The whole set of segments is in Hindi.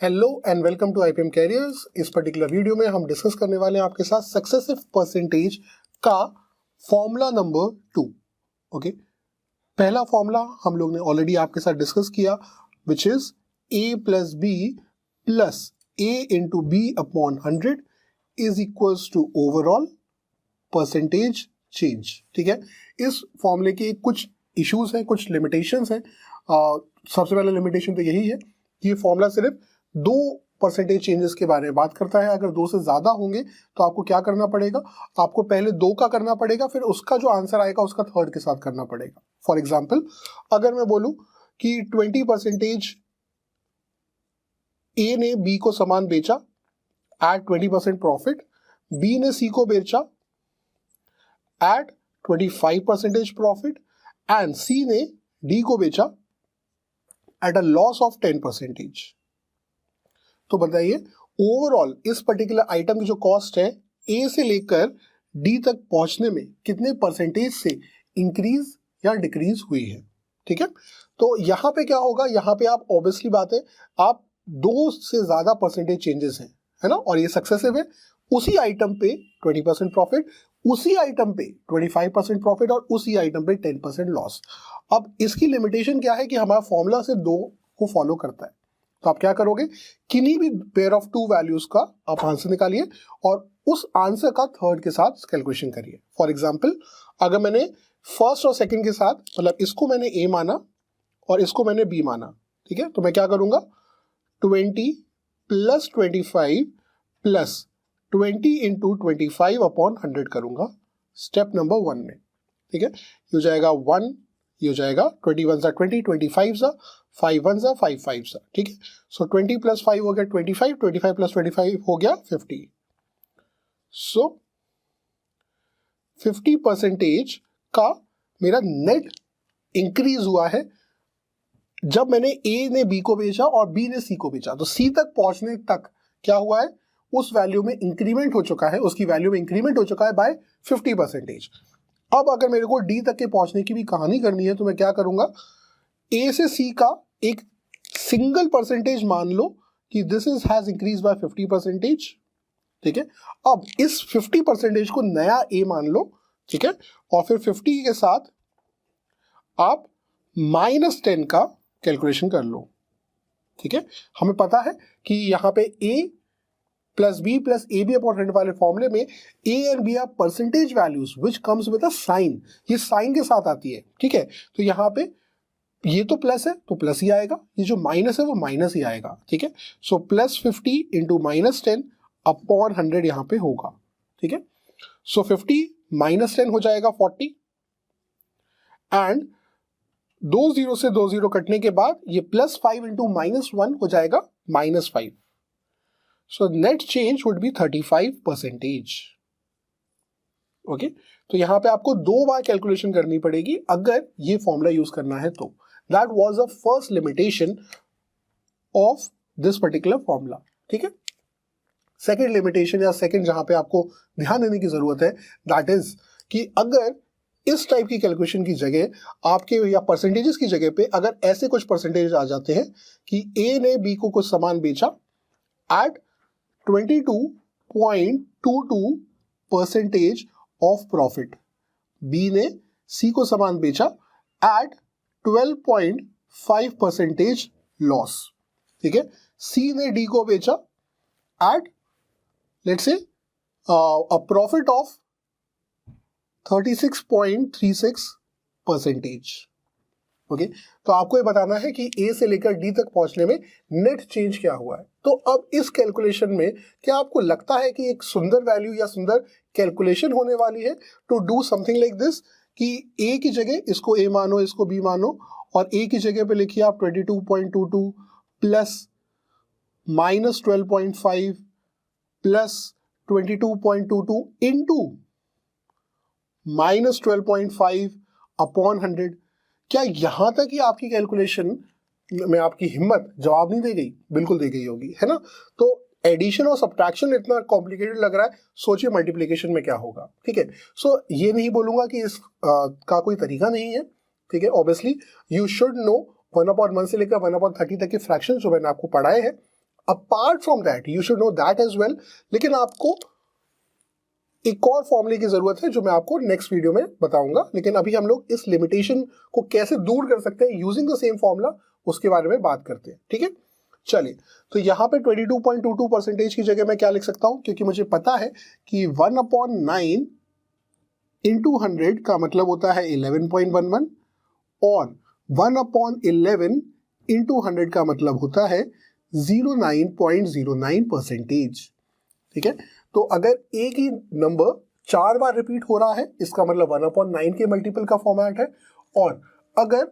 Hello and welcome to IPM careers. इस पर्टिकुलर वीडियो में हम डिस्कस करने वाले हैं आपके साथ सक्सेसिव परसेंटेज का फॉर्मूला नंबर 2। ओके, पहला फॉर्मूला हम लोग ने ऑलरेडी आपके साथ डिस्कस किया, which is a plus B plus a into b upon 100 is equals to overall percentage change. ठीक है, इस फॉर्मूले के कुछ इश्यूज हैं, कुछ लिमिटेशंस हैं। सबसे पहला लिमिटेशन तो यही है कि ये फॉर्मूला सिर्फ 2 परसेंटेज चेंजेस के बारे में बात करता है। अगर 2 से ज्यादा होंगे तो आपको क्या करना पड़ेगा, आपको पहले 2 का करना पड़ेगा, फिर उसका जो आंसर आएगा उसका थर्ड के साथ करना पड़ेगा। फॉर एग्जाम्पल, अगर मैं बोलूं कि 20% ए ने बी को सामान बेचा एट 20% प्रॉफिट, बी ने सी को बेचा एट 25% प्रॉफिट एंड सी ने डी को बेचा एट अ लॉस ऑफ 10%। तो बताइए ओवरऑल इस पर्टिकुलर आइटम की जो कॉस्ट है ए से लेकर डी तक पहुंचने में कितने परसेंटेज से इंक्रीज या डिक्रीज हुई है। ठीक है, तो यहां पे क्या होगा, यहां पे आप ऑब्वियसली बात है, आप 2 से ज्यादा परसेंटेज चेंजेस हैं, है ना, और ये सक्सेसिव है। उसी आइटम पे 20% प्रॉफिट, उसी आइटम पे 25% प्रॉफिट और उसी आइटम पे 10% लॉस। अब इसकी लिमिटेशन क्या है कि हमारा फॉर्मूला सिर्फ 2 को फॉलो करता है। तो आप क्या करोगे, किन्हीं भी पेयर ऑफ 2 वैल्यूज का आप आंसर निकालिए और उस आंसर का थर्ड के साथ कैलकुलेशन करिए। फॉर एग्जांपल, अगर मैंने फर्स्ट और सेकंड के साथ, मतलब इसको मैंने ए माना और इसको मैंने बी माना, ठीक है, तो मैं क्या करूंगा, 20 प्लस 25 प्लस 20 इंटू 25 अपॉन 100 करूंगा स्टेप नंबर 1 में। ठीक है, ये हो जाएगा 1, ये हो जाएगा 21 सा 20, 25 सा 5 1 सा 5 5 सा। ठीक है, सो 20 प्लस 5 हो गया 25, 25 प्लस 25 हो गया 50। सो 50% का मेरा नेट इंक्रीज हुआ है जब मैंने ए ने बी को बेचा और बी ने सी को बेचा। तो सी तक पहुंचने तक क्या हुआ है, उस वैल्यू में इंक्रीमेंट हो चुका है, उसकी वैल्यू में इंक्रीमेंट हो चुका है बाय 50%। अब अगर मेरे को डी तक के पहुंचने की भी कहानी करनी है तो मैं क्या करूंगा, ए से सी का एक सिंगल परसेंटेज मान लो कि this is has increase by 50%। ठीक है, अब इस 50% को नया ए मान लो, ठीक है, और फिर 50 के साथ आप -10 का कैलकुलेशन कर लो। ठीक है, हमें पता है कि यहां पे A plus B plus A B upon 100 वाले फॉर्मूले में A and B are percentage values which comes with a sign, ये साइन के साथ आती है। ठीक है, तो यहाँ पे ये तो प्लस है तो प्लस ही आएगा, ये जो माइनस है वो माइनस ही आएगा। ठीक है, सो प्लस 50 इंटू -10 अपॉन 100 यहाँ पे होगा। ठीक है, सो 50 -10 हो जाएगा 40 एंड 2 0 से 2 0 कटने के बाद ये +5 इंटू -1 हो जाएगा -5। So net change would be 35%। Okay, तो यहां पे आपको 2 बार कैलकुलेशन करनी पड़ेगी अगर ये फॉर्मूला यूज करना है तो। That was the first limitation of this particular formula. ठीक है, सेकंड लिमिटेशन या सेकंड जहां पे आपको ध्यान देने की जरूरत है, दैट इज कि अगर इस टाइप की कैलकुलेशन की जगह आपके या परसेंटेजेस की जगह पे अगर ऐसे कुछ परसेंटेज आ जाते हैं कि ए ने बी को कुछ सामान बेचा एट 22.22% ऑफ प्रॉफिट, बी ने सी को सामान बेचा एट 12.5% लॉस। ठीक है, सी ने डी को बेचा eight let's say a profit of 36.36%। Okay, तो आपको ये बताना है कि ए से लेकर डी तक पहुंचने में नेट चेंज क्या हुआ है। तो अब इस कैलकुलेशन में क्या आपको लगता है कि एक सुंदर वैल्यू या सुंदर कैलकुलेशन होने वाली है to do something like this, कि ए की जगह इसको ए मानो, इसको बी मानो, और ए की जगह पे लिखिए आप 22.22 प्लस -12.5 प्लस 22.22 इंटू -12.5 अपॉन 100। क्या यहां तक ही आपकी कैलकुलेशन में आपकी हिम्मत जवाब नहीं दे गई? बिल्कुल दे गई होगी, है ना। तो एडिशन और सब्ट्रैक्शन इतना कॉम्प्लिकेटेड लग रहा है, सोचिए मल्टीप्लिकेशन में क्या होगा। ठीक है, सो ये नहीं बोलूंगा कि इस का कोई तरीका नहीं है। ठीक है, ऑब्वियसली यू शुड नो 1/1 से लेकर 1/30 तक के फ्रैक्शन जो मैंने आपको पढ़ाए हैं। Apart from that you should know that as well, लेकिन आपको एक और फॉर्मूले की जरूरत है जो मैं आपको नेक्स्ट वीडियो में बताऊंगा। लेकिन अभी हम लोग इस लिमिटेशन को कैसे दूर कर सकते हैं यूजिंग द सेम फॉर्मूला, उसके बारे में बात करते हैं। ठीक है, चलिए, तो यहाँ पे 22.22% की जगह मैं क्या लिख सकता हूँ, क्योंकि मुझे पता है कि 1/9 इंटू 100 का मतलब होता है 11.11 और 1/11 इंटू 100 का मतलब होता है 09.09%। ठीक है, तो अगर एक ही नंबर 4 बार रिपीट हो रहा है, इसका मतलब 1/9 के मल्टीपल का फॉर्मेट है, और अगर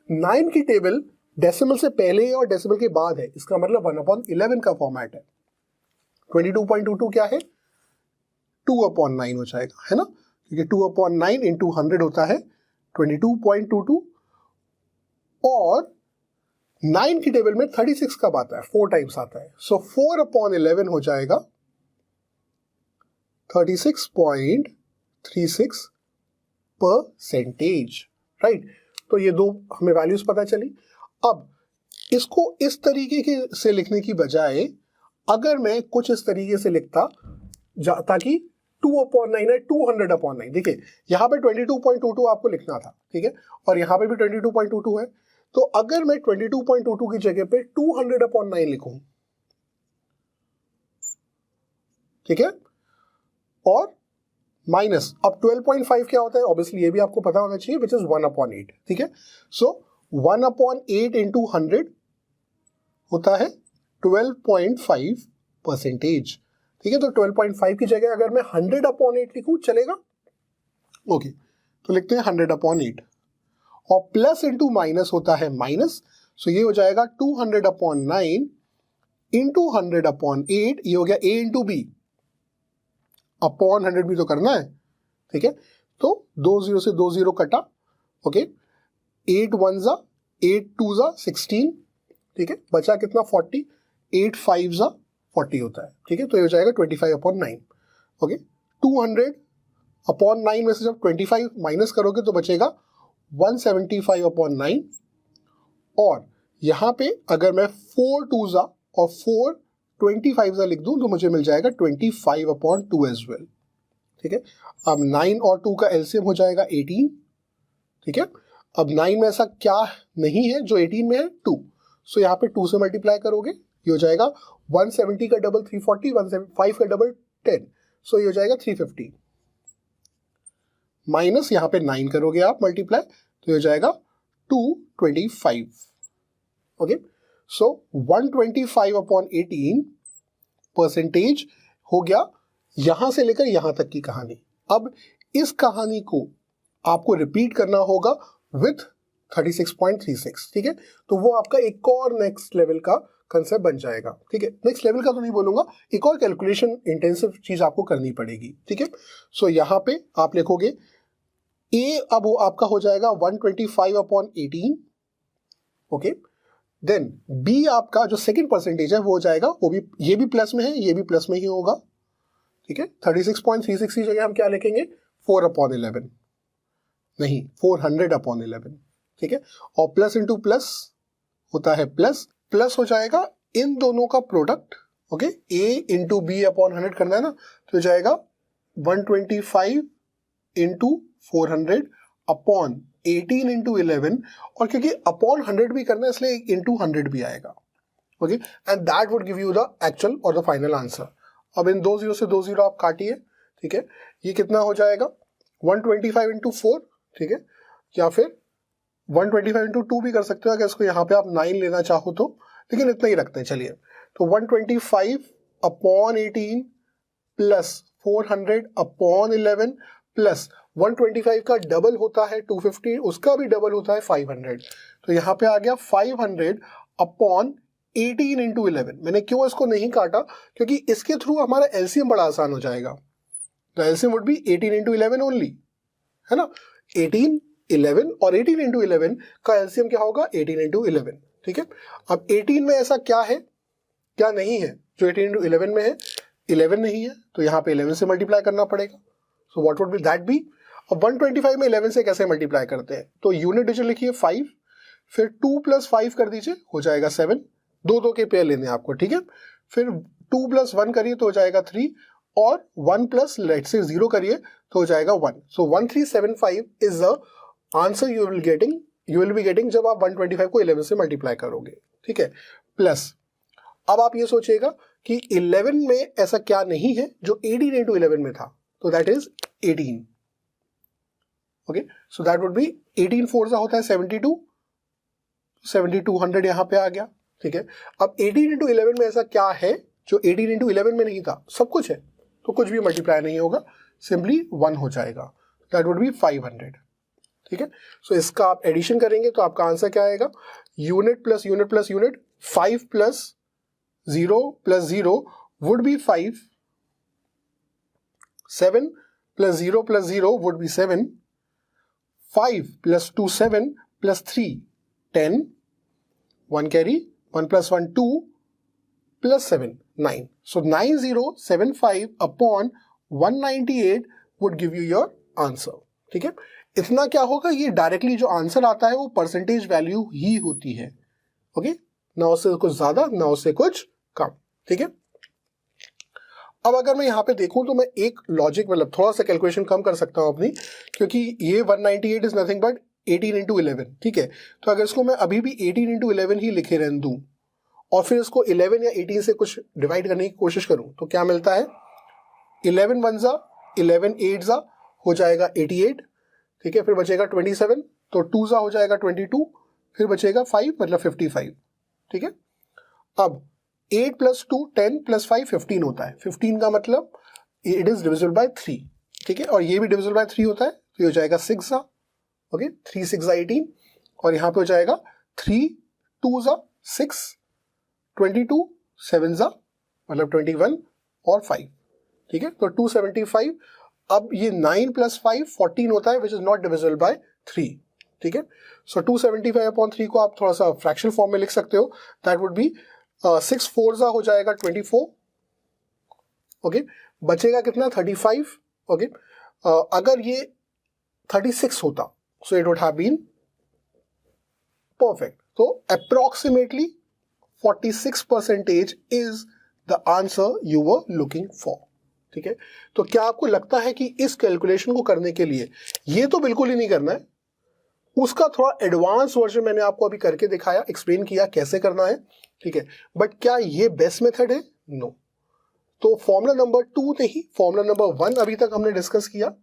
9 की टेबल डेसिमल से पहले और डेसिमल के बाद है, इसका मतलब 1/11 का फॉर्मेट है। 22.22 क्या है, 2/9 हो जाएगा, है ना, क्योंकि 2/9 इंटू 100 होता है 22.22, और 9 की टेबल में 36 कब आता है, 4 टाइम्स आता है, सो 4/11 हो जाएगा 36.36%। राइट, तो ये दो हमें वैल्यूज पता चली। अब इसको इस तरीके के से लिखने की बजाय अगर मैं कुछ इस तरीके से लिखता ताकि 2/9 है 200/9, देखिए यहाँ पे 22.22 आपको लिखना था, ठीक है, और यहाँ पे भी 22.22 है, तो अगर मैं 22.22 की जगह पे 200/9 लिखूं, ठीक है, और माइनस, अब 12.5 क्या होता है, ऑब्वियसली ये भी आपको पता होना चाहिए, विच इज 1/8। ठीक है, सो 1/8 इंटू 100 होता है 12.5%। ठीक है, तो 12.5 की जगह अगर मैं 100/8 लिखूं चलेगा, ओके, तो लिखते हैं 100/8, और प्लस इंटू माइनस होता है माइनस, सो ये हो जाएगा 200/9 इंटू 100/8, ये हो गया a इंटू बी, अपॉन 100 भी तो करना है। ठीक है, तो 2 0 से 2 0 कटा, ओके, 8 1 जा 8 2 जा 16, ठीक है, बचा कितना 40, 8 5 जा 40 होता है। ठीक है, तो ये हो जाएगा 25/9। ओके, 200/9 में से जब 25 माइनस करोगे तो बचेगा 175/9, और यहाँ पे अगर मैं 4 2 जा और 4 25 जा लिख दूं तो मुझे मिल जाएगा 25/2 एज वेल। ठीक है, अब 9 और 2 का एलसीएम हो जाएगा 18। ठीक है, अब 9 में ऐसा क्या नहीं है जो 18 में है, 2, सो यहाँ पे 2 से मल्टीप्लाई करोगे, ये हो जाएगा 170 का डबल 340, 175 का डबल 10, सो ये हो जाएगा 350, माइनस यहाँ पे 9 करोगे आप मल्टीप्लाई, तो ये हो जाएगा 225। ओके, सो 125/18% हो गया यहां से लेकर यहां तक की कहानी। अब इस कहानी को आपको रिपीट करना होगा विथ 36.36। ठीक है, तो वो आपका एक और नेक्स्ट लेवल का कंसेप्ट बन जाएगा। ठीक है, नेक्स्ट लेवल का तो नहीं बोलूंगा, एक और कैलकुलेशन इंटेंसिव चीज आपको करनी पड़ेगी। ठीक है, सो यहां पे आप लिखोगे a, अब वो आपका हो जाएगा 125/18। ओके, देन b आपका जो सेकंड परसेंटेज है वो हो जाएगा, वो भी, ये भी प्लस में है, ये भी प्लस में ही होगा। ठीक है, 36.36 की जगह हम क्या लिखेंगे, 4/11, नहीं 400/11। ठीक है, और प्लस इंटू प्लस होता है प्लस, प्लस हो जाएगा इन दोनों का product. Okay, a into b upon 100 करना है ना, तो हो जाएगा 125 इंटू 400 अपॉन 18 इंटू 11, और क्योंकि अपॉन 100 भी करना है इसलिए इंटू 100 भी आएगा। Okay, and that would give you the actual और द फाइनल आंसर। अब इन 2 0 से 2 0 आप काटिए। ठीक है, ये कितना हो जाएगा 125 इंटू 4, ठीक है, या फिर 125 इंटू 2 भी कर सकते हो अगर इसको यहाँ पे आप 9 लेना चाहो तो, लेकिन इतना ही रखते हैं। चलिए, तो 125/18 प्लस 400/11 प्लस 125 का डबल होता है 250, उसका भी डबल होता है 500, तो यहाँ पे आ गया 500/18 इंटू 11। मैंने क्यों इसको नहीं काटा, क्योंकि इसके थ्रू हमारा एलसीएम बड़ा आसान हो जाएगा। तो LCM would be 18 into 11 only, है ना, 18 11 और 18 इंटू 11 का एलसीएम क्या होगा, 18 इंटू 11। ठीक है, अब 18 में ऐसा क्या है, क्या नहीं है जो 18 इंटू 11 में है, 11 नहीं है, तो यहाँ पे 11 से मल्टीप्लाई करना पड़ेगा। So what would be that b. अब 125 में 11 से कैसे मल्टीप्लाई करते हैं, तो यूनिट डिजिट लिखिए 5, फिर 2 + 5 कर दीजिए, हो जाएगा 7, दो के पेयर लेने हैं आपको, ठीक है। फिर 2 + 1 करिए तो हो जाएगा 3, और 1 + लेट्स से 0 करिए तो हो जाएगा 1। सो 1375 is the answer you will be getting जब आप 125 को 11 से मल्टीप्लाई करोगे, ठीक है। प्लस अब आप ये सोचिएगा कि 11 में ऐसा क्या नहीं है जो 18 × 11 में था, तो that is 18। Okay, so that would B 18 4 होता है 72, 7200 यहां पे आ गया, ठीक है। अब 18 × 11 में ऐसा क्या है जो 18 × 11 में नहीं था? सब कुछ है, तो कुछ भी मल्टीप्लाई नहीं होगा, सिंपली 1 हो जाएगा, दैट वुड बी 500, ठीक है। सो इसका आप एडिशन करेंगे तो आपका आंसर क्या आएगा? Unit plus unit plus unit, 5 + 0 + 0 would be 5, 7 + 0 + 0 would be 7, 5 + 2 7 + 3 10, 1 carry, 1 + 1 2 + 7 9. So 9075 upon 198 would give you your answer, ठीक है। इतना क्या होगा, ये डायरेक्टली जो आंसर आता है वो परसेंटेज वैल्यू ही होती है, ओके, ना उससे कुछ ज्यादा ना उससे कुछ कम, ठीक है। अब अगर मैं यहाँ पे देखूं तो मैं एक लॉजिक मतलब थोड़ा सा कैलकुलेशन कम कर सकता हूं अपनी, क्योंकि ये 198 इज नथिंग बट 18 × 11, ठीक है। तो अगर इसको मैं अभी भी 18 × 11 ही लिखे रहने दूं और फिर इसको 11 या 18 से कुछ डिवाइड करने की कोशिश करूं तो क्या मिलता है? 11 1 ज़ा 11 8 ज़ा हो जाएगा 88, ठीक है। फिर बचेगा 27, तो 2 ज़ा हो जाएगा 22, फिर बचेगा 5 मतलब 55, ठीक है। अब 8 + 2 10 + 5 15 होता है, 15 का मतलब इट इज डिविजिबल बाय 3, ठीक है, और ये भी डिविजिबल बाय 3 होता है, तो ये हो जाएगा 6 ज़ा, ओके, 3 6 ज़ा 18, और यहाँ पे हो जाएगा 3 2 ज़ा 6, 22 7 ज़ा मतलब 21 और 5, ठीक है, तो 275। अब ये 9 + 5 14 होता है which is not divisible by 3, ठीक है। सो 275/3 को आप थोड़ा सा फ्रैक्शनल फॉर्म में लिख सकते हो, दैट वुड बी 6 4 ज़ा हो जाएगा 24, ओके, बचेगा कितना? 35, ओके। अगर ये 36 होता so it would have been perfect. तो approximately 46% is the answer you were looking for, ठीक है। तो क्या आपको लगता है कि इस कैलकुलेशन को करने के लिए ये तो बिल्कुल ही नहीं करना है, उसका थोड़ा एडवांस वर्जन मैंने आपको अभी करके दिखाया, एक्सप्लेन किया कैसे करना है, ठीक है। बट क्या ये बेस्ट मेथड है? नो। तो फॉर्मूला नंबर 2 नहीं, फॉर्मूला नंबर 1 अभी तक हमने डिस्कस किया,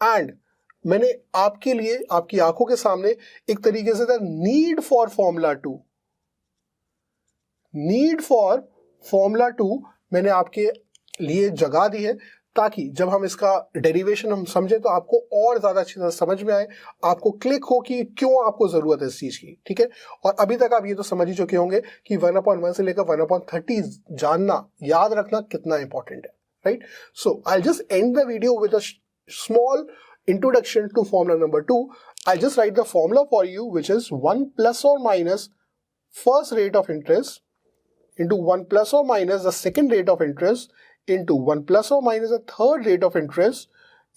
एंड मैंने आपके लिए आपकी आंखों के सामने एक तरीके से था need for formula 2, need for formula 2 मैंने आपके लिए जगह दी है, ताकि जब हम इसका डेरिवेशन हम समझे तो आपको और ज्यादा अच्छी तरह समझ में आए, आपको क्लिक हो कि क्यों आपको जरूरत है इस चीज की, ठीक है। और अभी तक आप ये तो समझ ही चुके होंगे कि 1/1 से लेकर 1/30 जानना, याद रखना कितना इंपॉर्टेंट है, right. So I just and the video with a small introduction to formula number 2. I'll just write the formula for you, which is 1 ± first rate of interest into 1 ± the second rate of interest into 1 ± the third rate of interest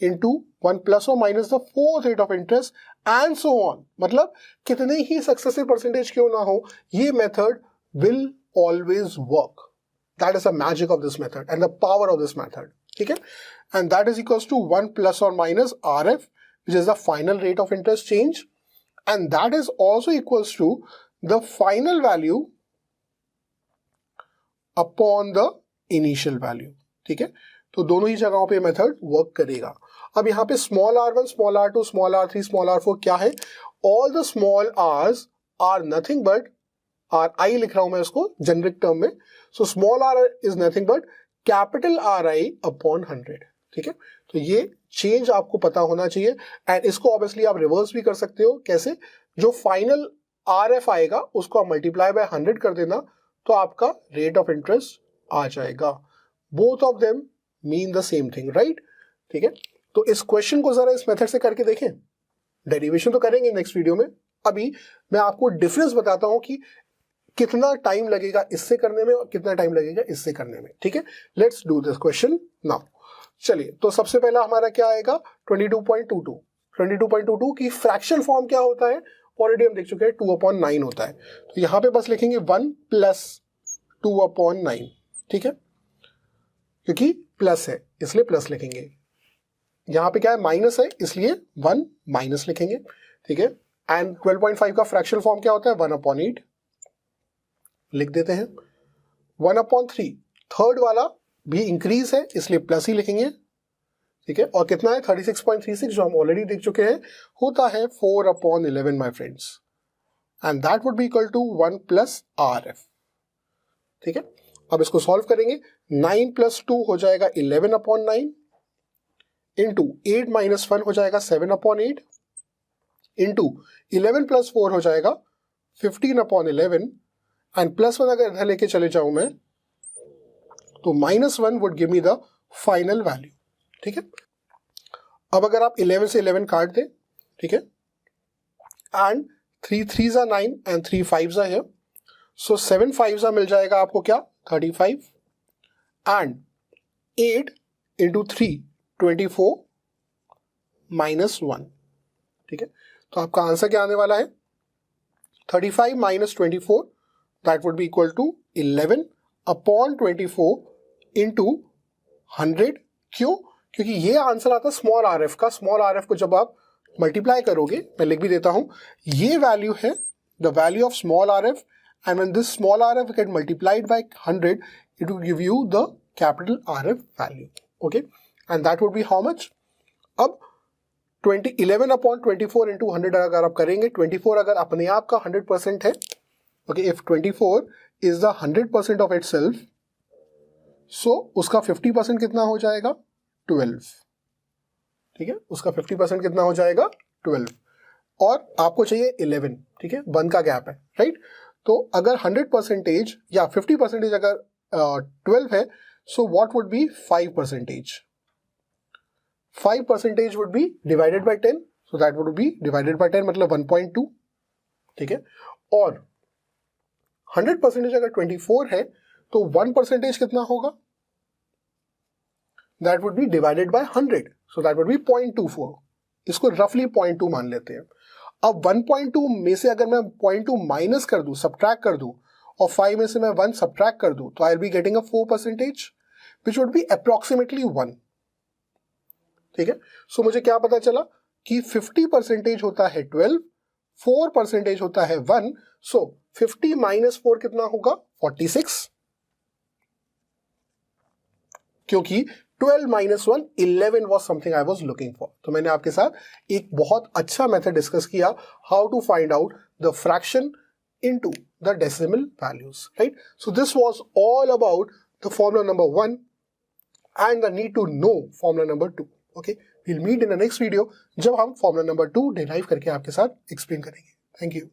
into 1 ± the fourth rate of interest and so on. मतलब कितने ही सक्सेसिव परसेंटेज क्यों ना हो, ये method will always work. That is the magic of this method and the power of this method, ठीक है। And that is equals to 1 ± RF, which is the final rate of interest change, and that is also equals to the final value upon the initial value, ठीक है। तो दोनों ही जगहों पे मेथड वर्क करेगा। अब यहाँ पे small r1, small r2, small r3, small r4 क्या है? All the small r's are nothing but ri लिख रहा हूं मैं इसको जेनरिक टर्म में, so small r is nothing but capital Ri upon 100, ठीक है। तो ये चेंज आपको पता होना चाहिए, एंड इसको ऑब्वियसली आप रिवर्स भी कर सकते हो। कैसे? जो फाइनल RF आएगा उसको आप मल्टीप्लाई बाय 100 कर देना, तो आपका रेट ऑफ इंटरेस्ट आ जाएगा। Both of them mean the same thing, right, ठीक है। तो इस क्वेश्चन को जरा इस मेथड से करके देखें, डेरिवेशन तो करेंगे नेक्स्ट वीडियो में, अभी मैं आपको डिफरेंस बताता हूं कि कितना टाइम लगेगा इससे करने में और कितना टाइम लगेगा इससे करने में, ठीक है। Let's do this question now. चलिए, तो सबसे पहला हमारा क्या आएगा? 22.22 की फ्रैक्शन फॉर्म क्या होता है? ऑलरेडी हम देख चुके हैं 2/9 होता है, तो यहाँ पे बस लिखेंगे 1 प्लस 2/9, ठीक है, क्योंकि प्लस है इसलिए प्लस लिखेंगे। यहाँ पे क्या है, माइनस है इसलिए 1 माइनस लिखेंगे, ठीक है। एंड 12.5 का फ्रैक्शनल फॉर्म क्या होता है, 1/8 लिख देते हैं। 1/3 थर्ड वाला भी इंक्रीज है इसलिए प्लस ही लिखेंगे, ठीक है। और कितना है 36.36 जो हम ऑलरेडी देख चुके हैं, होता है 4/11 my friends, and that would be equal to 1 plus RF, ठीक है। अब इसको सॉल्व करेंगे, 9 + 2 हो जाएगा 11/9 इंटू 8 - 1 हो जाएगा 7/8 इंटू 11 + 4 हो जाएगा 15/11 एंड +1 अगर इधर लेके चले जाऊं मैं तो -1 would give me the final value, ठीक है। अब अगर आप 11 से 11 काट दें, ठीक है, and 3 3s are 9 and 3 5s are here, so 7 5s मिल जाएगा आपको क्या 35 एंड 8 इंटू 3 24 -1, ठीक है। तो आपका आंसर क्या आने वाला है 35 - 24, that would be equal to 11/24 into 100। क्यों, क्योंकि ये आंसर आता है स्मॉल RF का। स्मॉल RF को जब आप मल्टीप्लाई करोगे, मैं लिख भी देता हूं, ये वैल्यू है the value of small RF, and when this small RF get multiplied by 100 it will give you the capital RF value, okay, and that would be how much. अब 11/24 इंटू 100 अगर आप करेंगे, 24 अगर अपने आप का 100% है, okay, if 24 is the 100% of itself, so उसका 50% कितना हो जाएगा 12, ठीक है, उसका 50% कितना हो जाएगा 12, और आपको चाहिए 11, ठीक है, 1 का गैप है, राइट। तो अगर 100% या 50% अगर 12 है, सो what would B 5%? 5% would be divided by 10, so that would be divided by 10 मतलब 1.2, ठीक है। और 100% अगर 24 है तो 1% कितना होगा, that would be divided by 100, so that would be 0.24, इसको रफली 0.2 मान लेते हैं। अब 1.2 में से अगर मैं 0.2 माइनस कर दूं, सब्ट्रैक्ट कर दूं, और 5 में से मैं 1 सब्ट्रैक्ट कर दूं, तो I will be getting a 4%, which would be approximately 1, ठीक है। सो मुझे क्या पता चला कि 50% होता है 12, 4% होता है 1, सो 50 - 4 कितना होगा 46, क्योंकि 12 - 1 11 was something I was looking for। तो मैंने आपके साथ एक बहुत अच्छा मेथड डिस्कस किया, how to find out the fraction into the decimal values, right? So this was all about the formula number 1 and the need to know formula number 2. Okay, we'll meet in the next video जब हम formula number 2 derive करके आपके साथ explain करेंगे। Thank you.